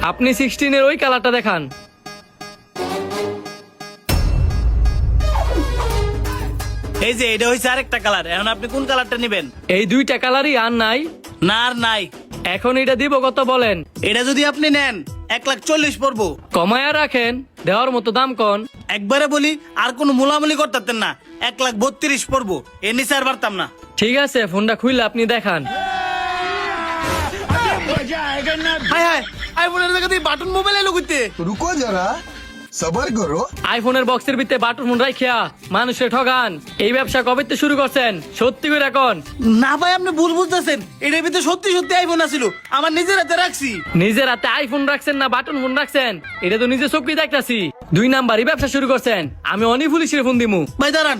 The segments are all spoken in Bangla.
আপনি 16 ওই কালারটা দেখান। এই যে এটা হইছে আরেকটা কালার, এখন আপনি কোন কালারটা নেবেন? এই দুইটা কালারই আর নাই? না আর নাই। এখন এটা দিব কত বলেন? এটা যদি আপনি নেন 1,40,000 পড়বো। কমায়া রাখেন, দেওয়ার মতো দাম কোন। একবারে বলি আর কোনো মুলামুলি করতেন না, 1,32,000 পড়বো, এর নিচে আর পারতাম না। ঠিক আছে, ফোনটা খুললে আপনি দেখান। হাই হাই, আইফোনের জায়গাতে বাটন মোবাইল এলো কইতে। रुको जरा सबर करो। আইফোনের বক্সের ভিতরে বাটন ফোন রাখিয়া মানুষের ঠগান, এই ব্যবসা কবে থেকে শুরু করছেন? সত্যি করে এখন? না ভাই, আপনি ভুল বুঝতেছেন, এটার ভিতরে সত্যি সত্যি আইফোন আছিল, আমার নিজের হাতে রাখছি। নিজের হাতে আইফোন রাখছেন না বাটন ফোন রাখছেন? এটা তো নিজে চোখেই দেখতাছি। 2 নাম্বারই ব্যবসা শুরু করছেন। আমি অনেক পুলিশের ফোন দিমু। ভাই দাঁড়ান,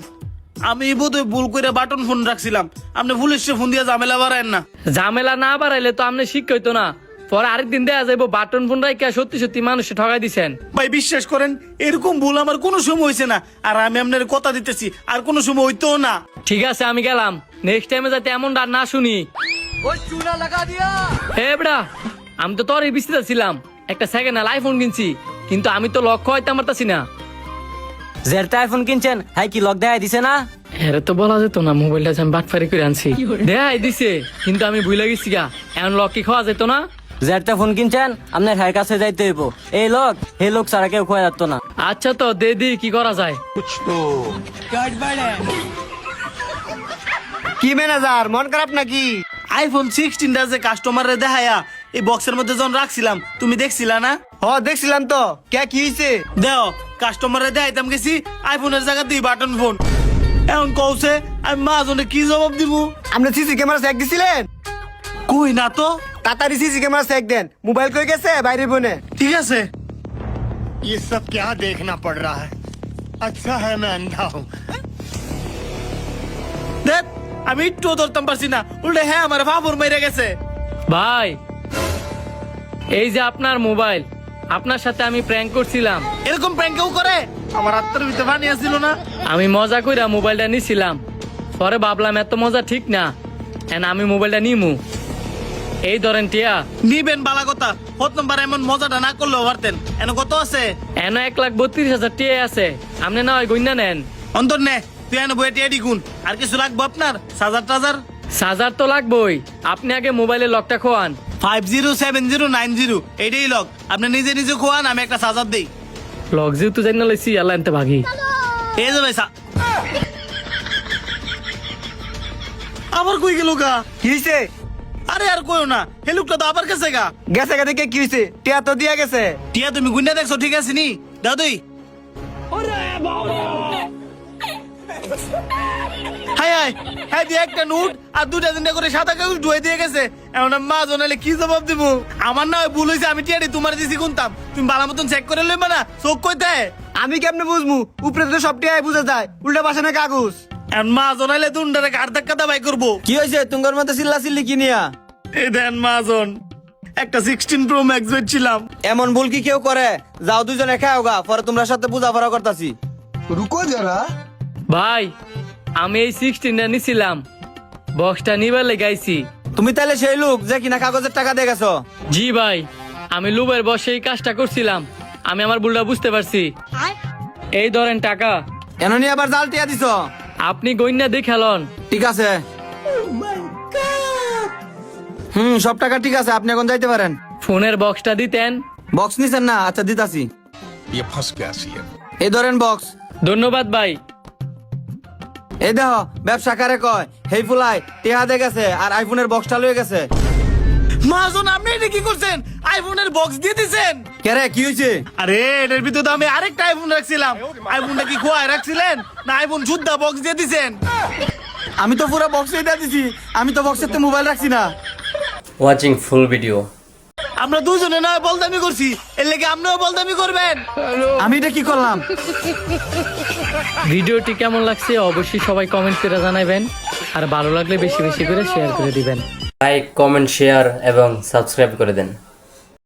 আমি বোধহয় ভুল করে বাটন ফোন রাখছিলাম, আপনি পুলিশের ফোন দিয়ে ঝামেলা বাড়ায়েন না। ঝামেলা না বাড়াইলে তো আপনি শিক্ষা হইতো না। পরে আরেকদিন দেয়া যাইব বাটন ফোন রাখিয়া সত্যি সত্যি মানুষে ঠগাই দিছেন। ভাই বিশ্বাস করেন, এরকম ভুল আমার কোনো সময় হয়েছে না, আর আমি আপনার কথা দিতেছি আর কোনো সময় হইতো না। ঠিক আছে, আমি গেলাম। নেক্সট টাইমে যাতে এমন আর না শুনি। হে বেড়া, আমি তো তোর এই বিস্তার ছিলাম, একটা সেকেন্ড হ্যান্ড আইফোন কিনছি, কিন্তু আমি তো লক্ষ্য হইতে পারতাছি না। যেটা আইফোন কিনছেন হাই কি লক দেখাই দিছে না? হ্যাঁ তো বলা যেত না, মোবাইলটা আমি বাটফারি করে আনছি। দেখাই দিছে, কিন্তু আমি ভুলে গেছি গা। এখন লক কি খাওয়া যেত না? যেটা ফোন কিনছেন আপনার হাই কাছে যাইতে হইব। এই লোক হে লোক ছাড়া কেউ খোয়া যাত না। আচ্ছা তো দে দি, কি করা যায়? কি ম্যানেজার, মন খারাপ নাকি? আইফোন 16টা যে কাস্টমারে দেখায়া এই বক্সের মধ্যে যখন রাখছিলাম, তুমি দেখছিলা না? দেখছিলাম তো, কে কি হয়েছে? দেও, কাস্টমারে দেখাইতাম গেছি আইফোনের জায়গা দিয়ে বাটন ফোন। এখন কৌছে আমি মাঝনে কি জবাব দিব? আপনি সিসি ক্যামেরা চেক দিছিলেন? কই না তো। তাড়াতাড়ি সিসি ক্যামেরা চেক দেন, মোবাইল কই গেছে বাইরে বনে। ঠিক আছে। ये सब क्या देखना पड़ रहा है? अच्छा है मैं अंधा हूँ। দেখ, আমি একটু ধরতাম পারছি না, উল্টে হ্যাঁ আমার ফাফর মেরে গেছে। ভাই, এই যে আপনার মোবাইল, আপনার সাথে আমি প্র্যাঙ্ক করছিলাম। এরকম প্র্যাঙ্ক কেউ করে? আমার আত্মার ভিতরে পানি আসছিল না। আমি মজা কইরা মোবাইলটা নিছিলাম, পরে ভাবলাম এত মজা ঠিক না, এন আমি মোবাইলটা নিমু। এই ধরেন টিয়া। নিবেন বালা কথা, প্রথমবার এমন মজাটা না করলেও পারতেন। এন কত আছে? এন 1,32,000 টিয়া আছে, আপনি না হয় গইনা নেন। অন্তর নে, তুই এনে বইয়ে টিয়া দিগুন। আর কিছু লাগবো আপনার? সাজার টাজার? সাজার তো লাগবেই, আপনি আগে মোবাইলের লকটা খোয়ান। 507090 এইটাই লক। আপনি নিজে নিজে খোয়ান, আমি একটা সাজার দেই। লক যেহেতু জানি না লইছি, আল্লাহ এনতে ভাগি। এই যে ভাই আবার কই গেল গা? কি হয়েছে? আরে আর কইও না, হে লোকটা তো আবার গেছে গা। গেছে গা দেখে কি হয়েছে? টিয়া তো দিয়া গেছে। টিয়া তুমি গুন্ডা দেখছো, ঠিক আছে নি? দাও দুই। হাই হাই, হ্যাঁ দিয়ে একটা নোট আর 2টা করে সাদা কাগজ ধুয়ে দিয়ে গেছে। এখন মা জানালে কি জবাব দিব? আমার না ভুল হয়েছে, আমি টিয়ারি তোমার দিছি গুনতাম, তুমি ভালো মতন চেক করে লইবা না? চোখ কইতে আমি কেমনে বুঝমু? উপরে তো সব টিয়াই বুঝা যায়, উল্টা পাশে না কাগজ। এখন মা জানালে দুন্ডারে ঘাড় ধাক্কা দাবাই করবো। কি হয়েছে তোমার মতো চিল্লা চিল্লি কি নিয়া? এই দেন মাজন, একটা 16 Pro Max বেচছিলাম। এমন ভুল কি কেউ করে? যাও দুজনে খাও গা, পরে তোমরা সাথে বুঝাপড়া করতাছি। रुको जरा ভাই, আমি এই 16টা নিছিলাম, বক্সটা নিবার লেগাইছি। তুমি তাহলে সেই লোক যে কিনা কাগজের টাকা দিয়ে গেছো? জি ভাই, আমি লুবের বসে এই কাজটা করছিলাম, আমি আমার ভুলটা বুঝতে পারছি। এই ধরেন টাকা, এন নিয়ে আবার জাল টিয়া দিছ? আপনি গইনা দেখালন। ঠিক আছে, সব টাকা ঠিক আছে, আপনি এখন যাইতে পারেন। ফোনের বক্সটা দিতেন। বক্স নিছেন না? আচ্ছা দিতাছি। ये फंस गया सी এই ধরেন বক্স। ধন্যবাদ ভাই। এই দেহ, ব্যবসা কারে কয়? হেই ফুলাই টিয়া দিয়ে গেছে আর আইফোনের বক্সটা লয়ে গেছে। মাজন, আপনি এটা কি করছেন? আইফোনের বক্স দিয়ে দিছেন? কেরে কি হয়েছে? আরে এটার ভিতরে তো আমি আরেকটা আইফোন রাখছিলাম। আইফোনটা কি খোয়ায় রাখছিলেন না আইফোন শুদ্ধা বক্স দিয়ে দিছেন? আমি তো পুরো বক্সই দিয়ে দিছি, আমি তো বক্সের মোবাইল রাখছি না। Watching full video. আমরা দুজনে নয় বলদামি করছি, এর লেগে আপনিও বলদামি করবেন। আমি এটা কি করলাম? ভিডিওটি কেমন লাগছে অবশ্যই সবাই কমেন্ট করে জানাবেন, আর ভালো লাগলে বেশি বেশি করে শেয়ার করে দিবেন। Like, comment, share এবং subscribe করে দেন।